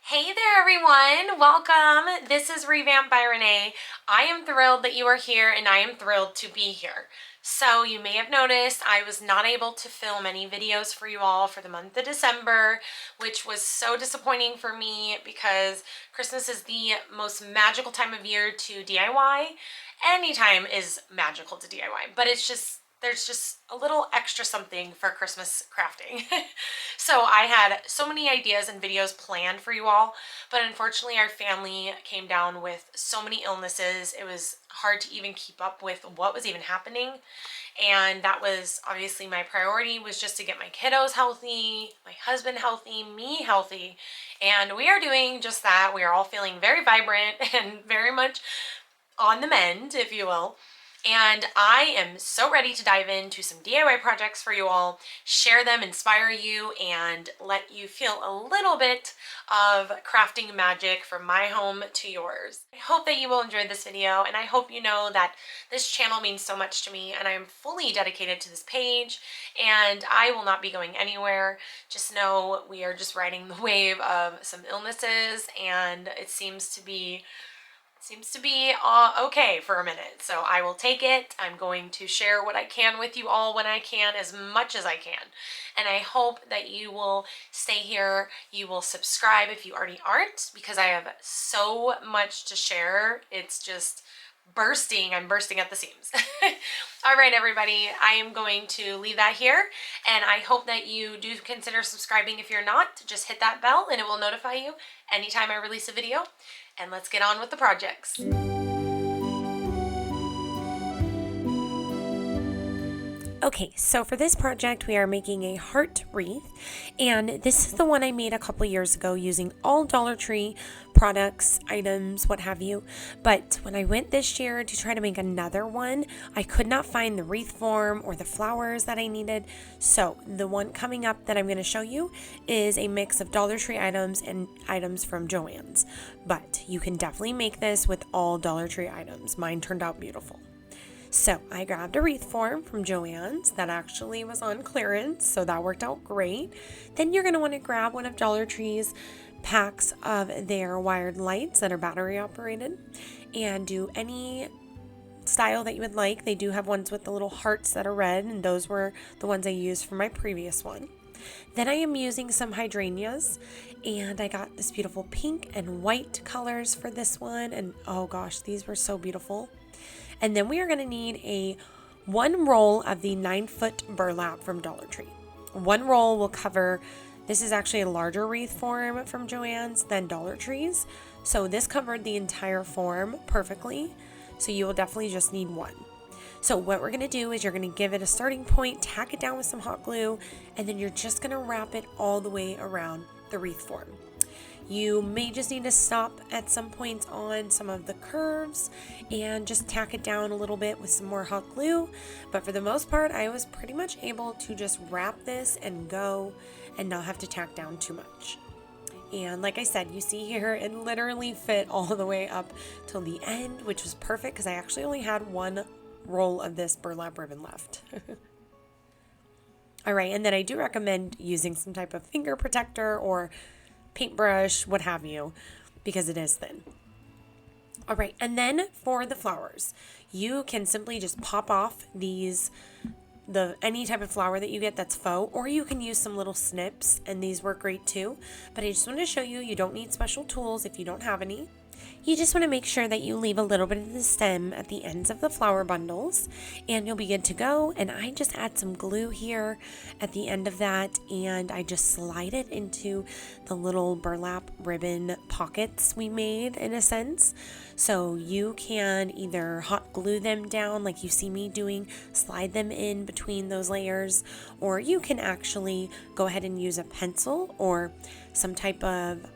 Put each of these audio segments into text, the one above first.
Hey there everyone, welcome. This is Revamp by Renee. I am thrilled that you are here and I am thrilled to be here. So you may have noticed I was not able to film any videos for you all for the month of December, which was so disappointing for me because Christmas is the most magical time of year to DIY. Any time is magical to DIY, but there's just a little extra something for Christmas crafting. So I had so many ideas and videos planned for you all, but unfortunately our family came down with so many illnesses. It was hard to even keep up with what was even happening. And that was obviously my priority, was just to get my kiddos healthy, my husband healthy, me healthy. And we are doing just that. We are all feeling very vibrant and very much on the mend, if you will. And I am so ready to dive into some DIY projects for you all, share them, inspire you, and let you feel a little bit of crafting magic from my home to yours. I hope that you will enjoy this video, and I hope you know that this channel means so much to me, and I am fully dedicated to this page, and I will not be going anywhere. Just know we are just riding the wave of some illnesses, and it seems to be okay for a minute. So I will take it. I'm going to share what I can with you all when I can, as much as I can. And I hope that you will stay here. You will subscribe if you already aren't, because I have so much to share. It's just bursting. I'm bursting at the seams. All right, everybody, I am going to leave that here, and I hope that you do consider subscribing. If you're not, just hit that bell and it will notify you anytime I release a video. And let's get on with the projects. Okay, so for this project we are making a heart wreath, and this is the one I made a couple years ago using all Dollar Tree products, items, what have you. But when I went this year to try to make another one, I could not find the wreath form or the flowers that I needed. So the one coming up that I'm going to show you is a mix of Dollar Tree items and items from Joann's. But you can definitely make this with all Dollar Tree items. Mine turned out beautiful. So I grabbed a wreath form from Joann's that actually was on clearance, so that worked out great. Then you're going to want to grab one of Dollar Tree's packs of their wired lights that are battery operated, and do any style that you would like. They do have ones with the little hearts that are red, and those were the ones I used for my previous one. Then I am using some hydrangeas, and I got this beautiful pink and white colors for this one, and oh gosh, these were so beautiful. And then we are going to need one roll of the 9-foot burlap from Dollar Tree. One roll will cover, this is actually a larger wreath form from Joann's than Dollar Tree's. So this covered the entire form perfectly. So you will definitely just need one. So what we're going to do is you're going to give it a starting point, tack it down with some hot glue, and then you're just going to wrap it all the way around the wreath form. You may just need to stop at some points on some of the curves and just tack it down a little bit with some more hot glue. But for the most part, I was pretty much able to just wrap this and go and not have to tack down too much. And like I said, you see here, it literally fit all the way up till the end, which was perfect because I actually only had one roll of this burlap ribbon left. All right, and then I do recommend using some type of finger protector or paintbrush, what have you, because it is thin. All right, and then for the flowers, you can simply just pop off any type of flower that you get that's faux, or you can use some little snips, and these work great too. But I just want to show you don't need special tools if you don't have any. You just want to make sure that you leave a little bit of the stem at the ends of the flower bundles, and you'll be good to go. And I just add some glue here at the end of that, and I just slide it into the little burlap ribbon pockets we made, in a sense. So you can either hot glue them down like you see me doing, slide them in between those layers, or you can actually go ahead and use a pencil or some type of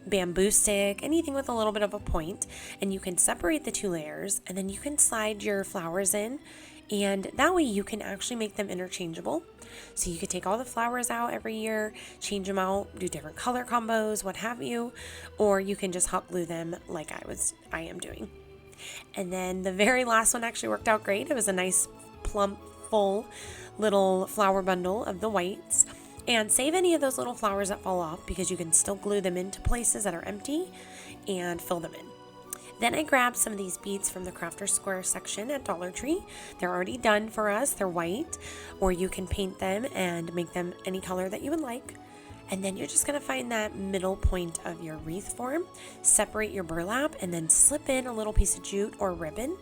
bamboo stick, anything with a little bit of a point, and you can separate the two layers, and then you can slide your flowers in, and that way you can actually make them interchangeable. So you could take all the flowers out every year, change them out, do different color combos, what have you, or you can just hot glue them like I am doing. And then the very last one actually worked out great. It was a nice plump full little flower bundle of the whites. And save any of those little flowers that fall off because you can still glue them into places that are empty and fill them in. Then I grabbed some of these beads from the Crafter Square section at Dollar Tree. They're already done for us. They're white, or you can paint them and make them any color that you would like. And then you're just going to find that middle point of your wreath form, separate your burlap, and then slip in a little piece of jute or ribbon.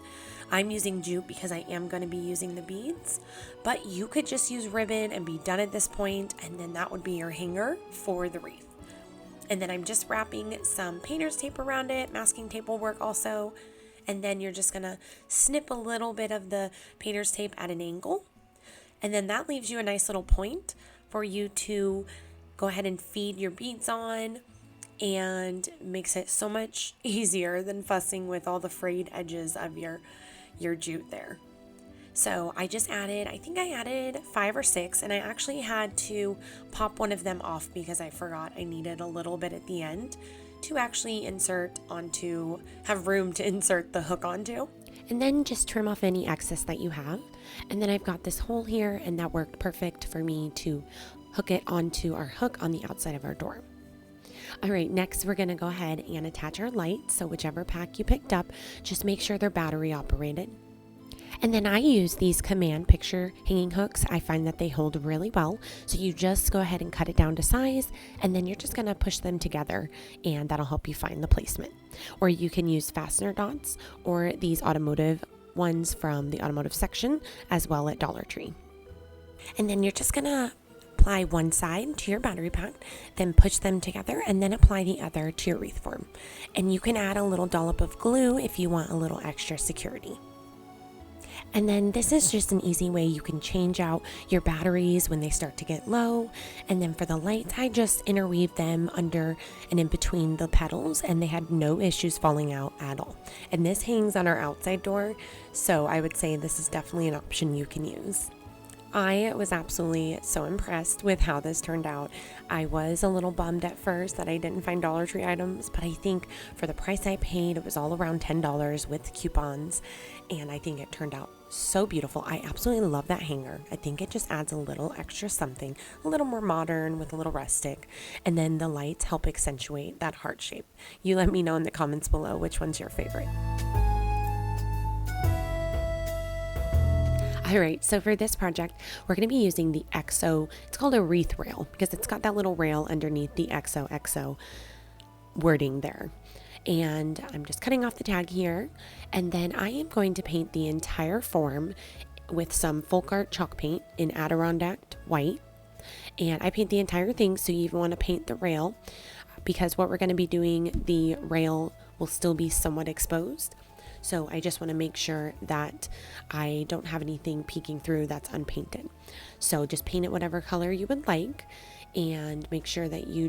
I'm using jute because I am going to be using the beads, but you could just use ribbon and be done at this point, and then that would be your hanger for the wreath. And then I'm just wrapping some painter's tape around it. Masking tape will work also. And then you're just going to snip a little bit of the painter's tape at an angle. And then that leaves you a nice little point for you to go ahead and feed your beads on, and makes it so much easier than fussing with all the frayed edges of your jute there. So I just added, I think I added 5 or 6, and I actually had to pop one of them off because I forgot I needed a little bit at the end to actually have room to insert the hook onto. And then just trim off any excess that you have. And then I've got this hole here, and that worked perfect for me to hook it onto our hook on the outside of our door. All right, next we're going to go ahead and attach our lights. So whichever pack you picked up, just make sure they're battery operated. And then I use these command picture hanging hooks. I find that they hold really well. So you just go ahead and cut it down to size, and then you're just going to push them together, and that'll help you find the placement. Or you can use fastener dots or these automotive ones from the automotive section as well at Dollar Tree. And then you're just going to apply one side to your battery pack, then push them together, and then apply the other to your wreath form. And you can add a little dollop of glue if you want a little extra security. And then this is just an easy way you can change out your batteries when they start to get low. And then for the lights, I just interweaved them under and in between the petals, and they had no issues falling out at all. And this hangs on our outside door, so I would say this is definitely an option you can use. I was absolutely so impressed with how this turned out. I was a little bummed at first that I didn't find Dollar Tree items, but I think for the price I paid, it was all around $10 with coupons, and I think it turned out so beautiful. I absolutely love that hanger. I think it just adds a little extra something, a little more modern with a little rustic, and then the lights help accentuate that heart shape. You let me know in the comments below which one's your favorite. All right, so for this project, we're going to be using the XO. It's called a wreath rail because it's got that little rail underneath the XOXO wording there. And I'm just cutting off the tag here. And then I am going to paint the entire form with some folk art chalk paint in Adirondack white. And I paint the entire thing, so you even want to paint the rail because what we're going to be doing, the rail will still be somewhat exposed. So I just want to make sure that I don't have anything peeking through that's unpainted. So just paint it whatever color you would like, and make sure that you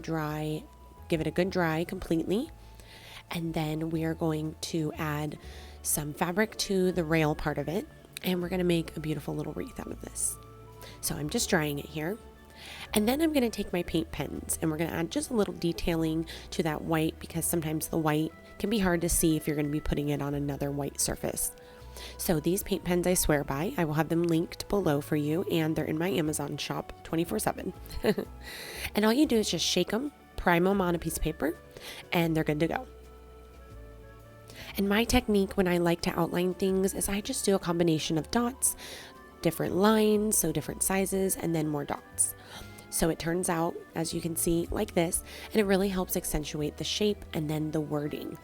give it a good dry completely. And then we are going to add some fabric to the rail part of it, and we're going to make a beautiful little wreath out of this. So I'm just drying it here. And then I'm going to take my paint pens, and we're going to add just a little detailing to that white because sometimes the white can be hard to see if you're going to be putting it on another white surface. So these paint pens I swear by. I will have them linked below for you, and they're in my Amazon shop 24/7. And all you do is just shake them, prime them on a piece of paper, and they're good to go. And my technique when I like to outline things is I just do a combination of dots, different lines, so different sizes, and then more dots. So it turns out, as you can see, like this, and it really helps accentuate the shape and then the wording.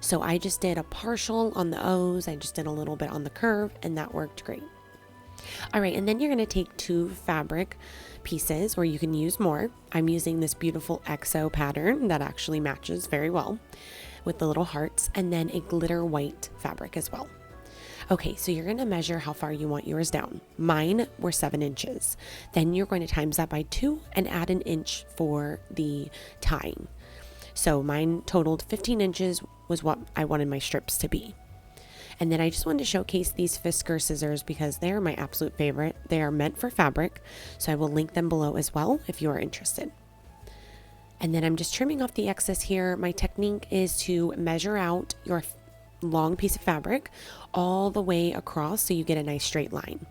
So I just did a partial on the O's, I just did a little bit on the curve, and that worked great. All right, and then you're going to take 2 fabric pieces, or you can use more. I'm using this beautiful XO pattern that actually matches very well with the little hearts, and then a glitter white fabric as well. Okay, so you're going to measure how far you want yours down. Mine were 7 inches. Then you're going to times that by 2 and add an inch for the tying. So mine totaled 15 inches was what I wanted my strips to be. And then I just wanted to showcase these Fisker scissors because they are my absolute favorite. They are meant for fabric, so I will link them below as well if you are interested. And then I'm just trimming off the excess here. My technique is to measure out your long piece of fabric all the way across so you get a nice straight line.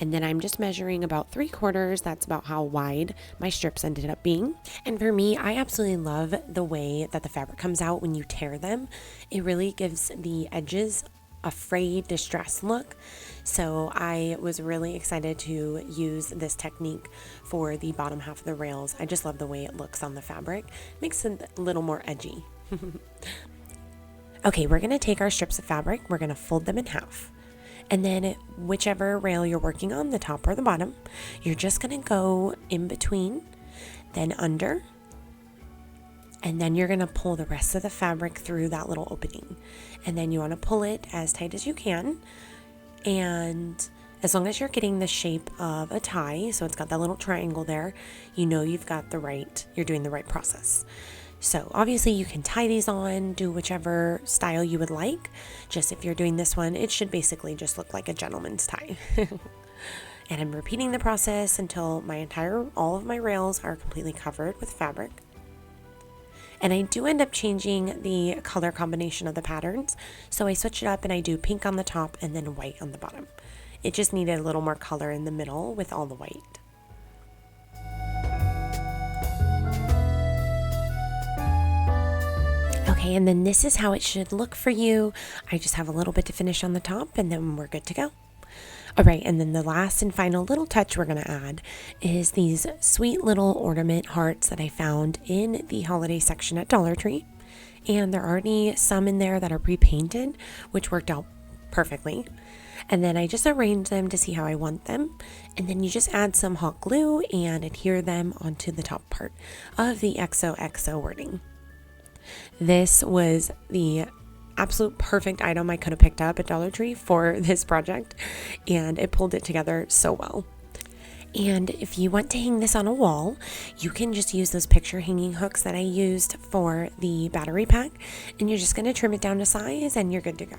And then I'm just measuring about 3/4. That's about how wide my strips ended up being. And for me, I absolutely love the way that the fabric comes out when you tear them. It really gives the edges a frayed, distressed look. So I was really excited to use this technique for the bottom half of the rails. I just love the way it looks on the fabric. Makes it a little more edgy. Okay, we're gonna take our strips of fabric, we're gonna fold them in half. And then whichever rail you're working on, the top or the bottom, you're just gonna go in between, then under, and then you're gonna pull the rest of the fabric through that little opening. And then you wanna pull it as tight as you can. And as long as you're getting the shape of a tie, so it's got that little triangle there, you know you're doing the right process. So obviously you can tie these on, do whichever style you would like. Just if you're doing this one, it should basically just look like a gentleman's tie. And I'm repeating the process until all of my rails are completely covered with fabric. And I do end up changing the color combination of the patterns. So I switch it up and I do pink on the top and then white on the bottom. It just needed a little more color in the middle with all the white. Okay, and then this is how it should look for you. I just have a little bit to finish on the top and then we're good to go. All right, and then the last and final little touch we're gonna add is these sweet little ornament hearts that I found in the holiday section at Dollar Tree. And there are already some in there that are pre-painted, which worked out perfectly. And then I just arrange them to see how I want them. And then you just add some hot glue and adhere them onto the top part of the XOXO wording. This was the absolute perfect item I could have picked up at Dollar Tree for this project, and it pulled it together so well. And if you want to hang this on a wall, you can just use those picture hanging hooks that I used for the battery pack, and you're just going to trim it down to size and you're good to go.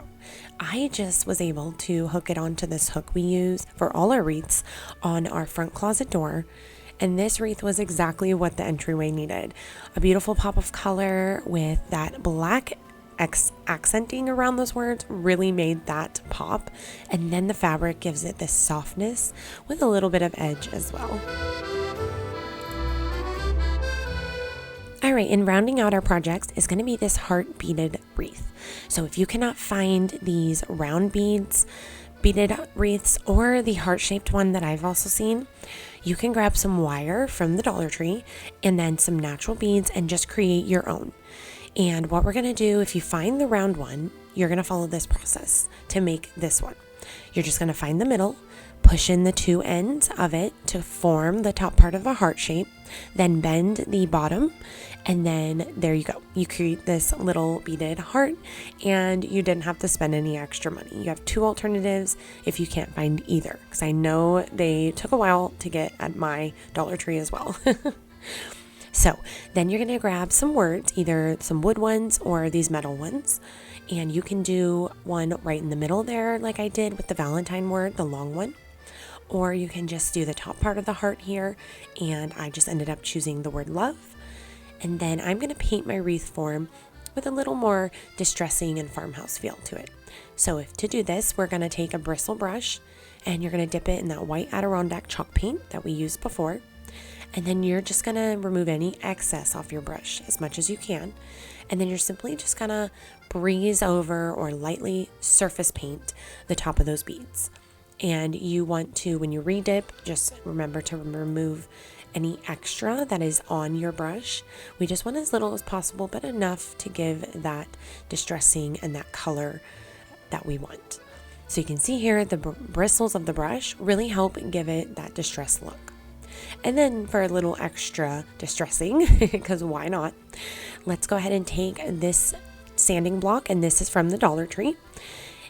I just was able to hook it onto this hook we use for all our wreaths on our front closet door. And this wreath was exactly what the entryway needed. A beautiful pop of color with that black accenting around those words really made that pop. And then the fabric gives it this softness with a little bit of edge as well. All right, and rounding out our projects is going to be this heart beaded wreath. So if you cannot find these round beaded wreaths or the heart-shaped one that I've also seen, you can grab some wire from the Dollar Tree and then some natural beads and just create your own. And what we're going to do, if you find the round one, you're going to follow this process to make this one. You're just going to find the middle, push in the two ends of it to form the top part of a heart shape, then bend the bottom, and then there you go. You create this little beaded heart, and you didn't have to spend any extra money. You have two alternatives if you can't find either, because I know they took a while to get at my Dollar Tree as well. So then you're going to grab some words, either some wood ones or these metal ones. And you can do one right in the middle there, like I did with the Valentine word, the long one. Or you can just do the top part of the heart here. And I just ended up choosing the word love. And then I'm going to paint my wreath form with a little more distressing and farmhouse feel to it. So to do this, we're going to take a bristle brush and you're going to dip it in that white Adirondack chalk paint that we used before. And then you're just going to remove any excess off your brush as much as you can. And then you're simply just going to breeze over or lightly surface paint the top of those beads. And you want to, when you redip, just remember to remove any extra that is on your brush. We just want as little as possible, but enough to give that distressing and that color that we want. So you can see here, the bristles of the brush really help give it that distressed look. And then for a little extra distressing, because why not, let's go ahead and take this sanding block, and this is from the Dollar Tree.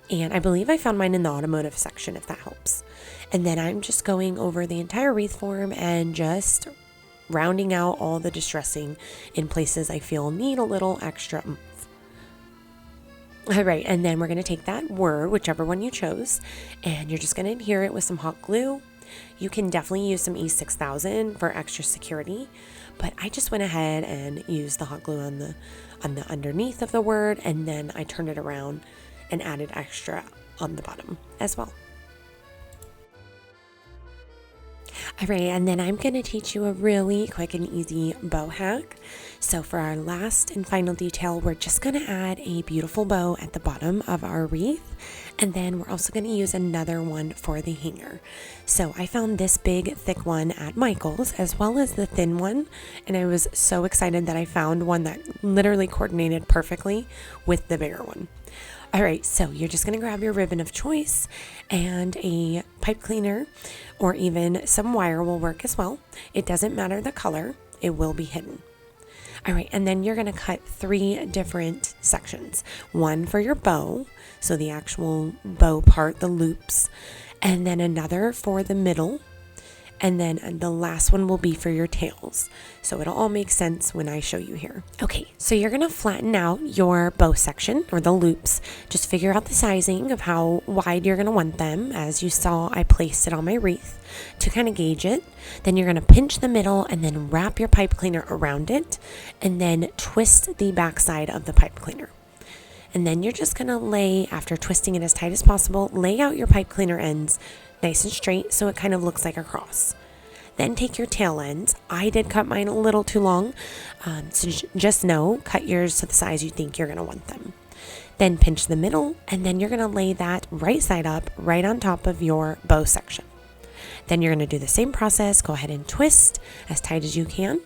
And I believe I found mine in the automotive section, if that helps. And then I'm just going over the entire wreath form and just rounding out all the distressing in places I feel need a little extra oomph. All right, and then we're going to take that word, whichever one you chose, and you're just going to adhere it with some hot glue. You can definitely use some E6000 for extra security, but I just went ahead and used the hot glue on the underneath of the word, and then I turned it around and added extra on the bottom as well. All right, and then I'm going to teach you a really quick and easy bow hack. So for our last and final detail, we're just going to add a beautiful bow at the bottom of our wreath. And then we're also going to use another one for the hanger. So I found this big, thick one at Michael's, as well as the thin one. And I was so excited that I found one that literally coordinated perfectly with the bigger one. All right, so you're just going to grab your ribbon of choice and a pipe cleaner, or even some wire will work as well. It doesn't matter the color, it will be hidden. All right, and then you're going to cut 3 different sections. One for your bow, so the actual bow part, the loops, and then another for the middle, and then the last one will be for your tails. So it'll all make sense when I show you here. Okay, so you're gonna flatten out your bow section, or the loops. Just figure out the sizing of how wide you're gonna want them. As you saw, I placed it on my wreath to kind of gauge it. Then you're gonna pinch the middle and then wrap your pipe cleaner around it, and then twist the back side of the pipe cleaner. And then you're just gonna lay, after twisting it as tight as possible, lay out your pipe cleaner ends nice and straight so it kind of looks like a cross. Then take your tail ends. I did cut mine a little too long, so just know, cut yours to the size you think you're gonna want them. Then pinch the middle, and then you're gonna lay that right side up, right on top of your bow section. Then you're gonna do the same process, go ahead and twist as tight as you can,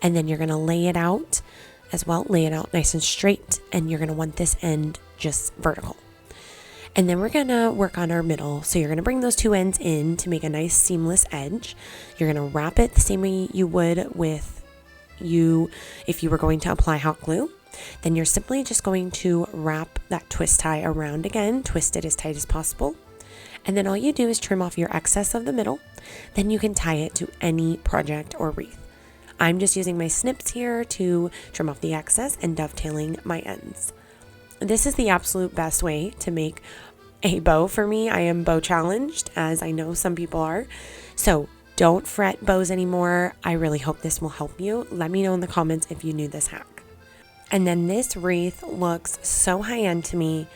and then you're gonna lay it out as well, lay it out nice and straight, and you're gonna want this end just vertical. And then we're gonna work on our middle. So you're gonna bring those 2 ends in to make a nice seamless edge. You're gonna wrap it the same way you would if you were going to apply hot glue. Then you're simply just going to wrap that twist tie around again, twist it as tight as possible. And then all you do is trim off your excess of the middle. Then you can tie it to any project or wreath. I'm just using my snips here to trim off the excess and dovetailing my ends. This is the absolute best way to make a bow for me. I am bow challenged, as I know some people are. So don't fret bows anymore. I really hope this will help you. Let me know in the comments if you knew this hack. And then this wreath looks so high-end to me.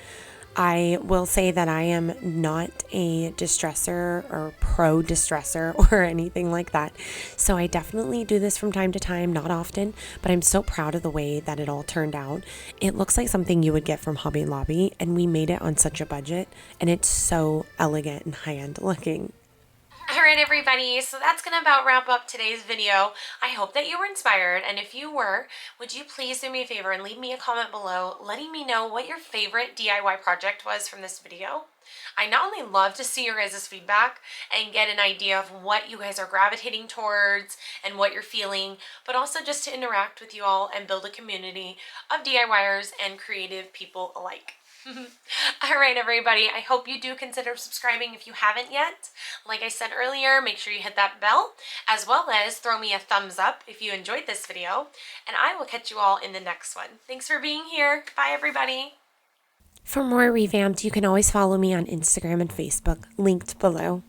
I will say that I am not a distresser or pro distresser or anything like that. So I definitely do this from time to time, not often, but I'm so proud of the way that it all turned out. It looks like something you would get from Hobby Lobby, and we made it on such a budget, and it's so elegant and high-end looking. Alright everybody, so that's going to about wrap up today's video. I hope that you were inspired, and if you were, would you please do me a favor and leave me a comment below letting me know what your favorite DIY project was from this video. I not only love to see your guys' feedback and get an idea of what you guys are gravitating towards and what you're feeling, but also just to interact with you all and build a community of DIYers and creative people alike. Alright everybody, I hope you do consider subscribing if you haven't yet. Like I said earlier, make sure you hit that bell, as well as throw me a thumbs up if you enjoyed this video, and I will catch you all in the next one. Thanks for being here. Bye everybody. For more Revamped, you can always follow me on Instagram and Facebook, linked below.